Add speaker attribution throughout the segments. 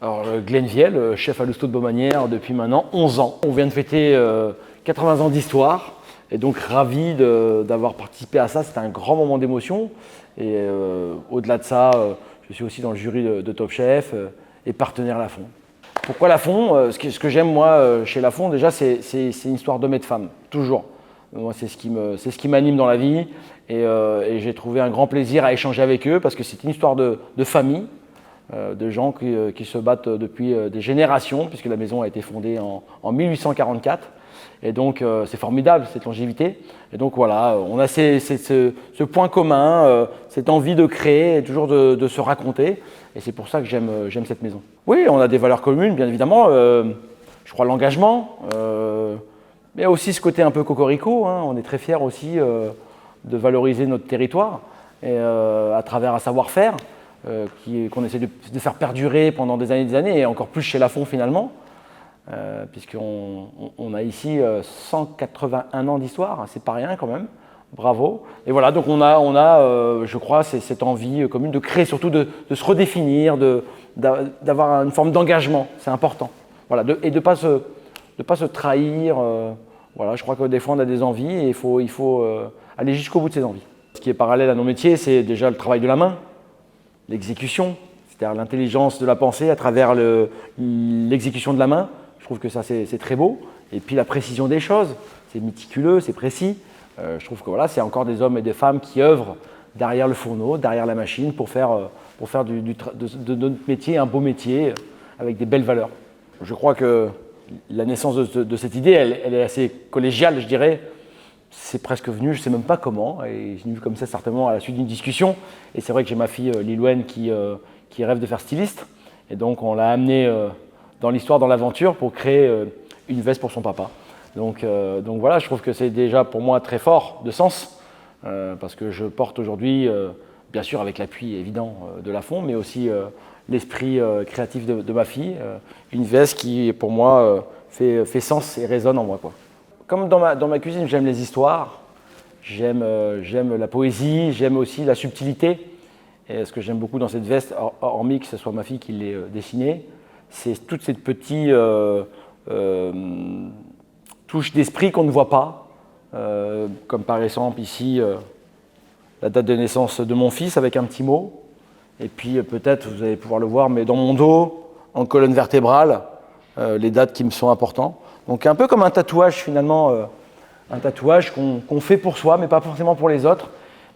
Speaker 1: Alors, Glenviel, chef à l'hosto de Baumanière depuis maintenant 11 ans. On vient de fêter 80 ans d'histoire et donc ravi d'avoir participé à ça. C'était un grand moment d'émotion. Et au-delà de ça, je suis aussi dans le jury de Top Chef et partenaire Lafon. Pourquoi Lafon? Ce que j'aime moi chez Lafon, déjà, c'est une histoire d'hommes et de femmes, toujours. Moi, c'est ce qui m'anime dans la vie et j'ai trouvé un grand plaisir à échanger avec eux parce que c'est une histoire de famille. De gens qui se battent depuis des générations, puisque la maison a été fondée en 1844. Et donc, c'est formidable, cette longévité. Et donc, voilà, on a ce point commun, cette envie de créer et toujours de se raconter. Et c'est pour ça que j'aime cette maison. Oui, on a des valeurs communes, bien évidemment. Je crois l'engagement, mais aussi ce côté un peu cocorico. Hein. On est très fiers aussi de valoriser notre territoire et, à travers un savoir-faire. Qu'on essaie de faire perdurer pendant des années, et encore plus chez Lafon finalement, puisqu'on a ici 181 ans d'histoire, c'est pas rien quand même, bravo. Et voilà, donc on a je crois, cette envie commune de créer, surtout de se redéfinir, d'avoir une forme d'engagement, c'est important. Voilà, et de pas se trahir. Voilà, je crois que des fois on a des envies et il faut aller jusqu'au bout de ces envies. Ce qui est parallèle à nos métiers, c'est déjà le travail de la main. L'exécution, c'est-à-dire l'intelligence de la pensée à travers l'exécution de la main. Je trouve que ça, c'est très beau. Et puis la précision des choses, c'est méticuleux, c'est précis. Je trouve que voilà, c'est encore des hommes et des femmes qui œuvrent derrière le fourneau, derrière la machine pour faire de notre métier un beau métier avec des belles valeurs. Je crois que la naissance de cette idée, elle est assez collégiale, je dirais. C'est presque venu, je ne sais même pas comment, et c'est venu comme ça certainement à la suite d'une discussion. Et c'est vrai que j'ai ma fille Lilouane qui rêve de faire styliste, et donc on l'a amenée dans l'histoire, dans l'aventure, pour créer une veste pour son papa. Donc voilà, je trouve que c'est déjà pour moi très fort de sens, parce que je porte aujourd'hui, bien sûr avec l'appui évident de Lafon, mais aussi l'esprit créatif de ma fille, une veste qui pour moi fait sens et résonne en moi, quoi. Comme dans ma cuisine, j'aime les histoires, j'aime la poésie, j'aime aussi la subtilité. Et ce que j'aime beaucoup dans cette veste, hormis que ce soit ma fille qui l'ait dessinée, c'est toutes ces petites touches d'esprit qu'on ne voit pas. Comme par exemple ici, la date de naissance de mon fils avec un petit mot. Et puis peut-être, vous allez pouvoir le voir, mais dans mon dos, en colonne vertébrale, les dates qui me sont importantes. Donc un peu comme un tatouage finalement, un tatouage qu'on fait pour soi, mais pas forcément pour les autres,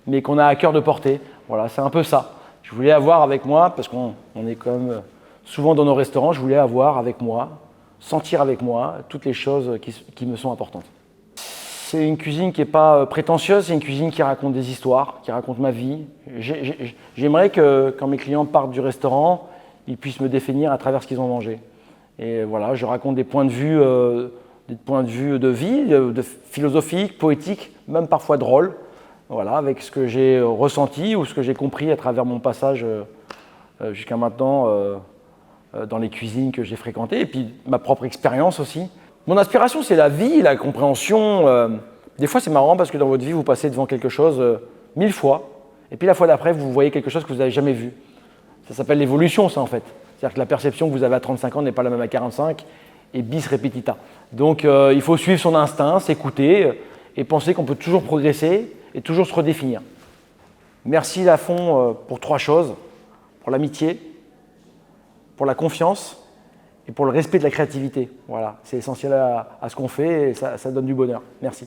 Speaker 1: mais qu'on a à cœur de porter. Voilà, c'est un peu ça. Je voulais avoir avec moi, parce qu'on est quand même souvent dans nos restaurants, je voulais avoir avec moi, sentir avec moi toutes les choses qui me sont importantes. C'est une cuisine qui n'est pas prétentieuse, c'est une cuisine qui raconte des histoires, qui raconte ma vie. J'aimerais que quand mes clients partent du restaurant, ils puissent me définir à travers ce qu'ils ont mangé. Et voilà, je raconte des points de vue de vie, de philosophiques, poétiques, même parfois drôles, voilà, avec ce que j'ai ressenti ou ce que j'ai compris à travers mon passage jusqu'à maintenant dans les cuisines que j'ai fréquentées, et puis ma propre expérience aussi. Mon inspiration, c'est la vie, la compréhension. Des fois, c'est marrant parce que dans votre vie, vous passez devant quelque chose 1000 fois, et puis la fois d'après, vous voyez quelque chose que vous n'avez jamais vu. Ça s'appelle l'évolution, ça, en fait. C'est-à-dire que la perception que vous avez à 35 ans n'est pas la même à 45, et bis repetita. Donc il faut suivre son instinct, s'écouter, et penser qu'on peut toujours progresser et toujours se redéfinir. Merci Lafon pour 3 choses, pour l'amitié, pour la confiance et pour le respect de la créativité. Voilà, c'est essentiel à ce qu'on fait et ça donne du bonheur. Merci.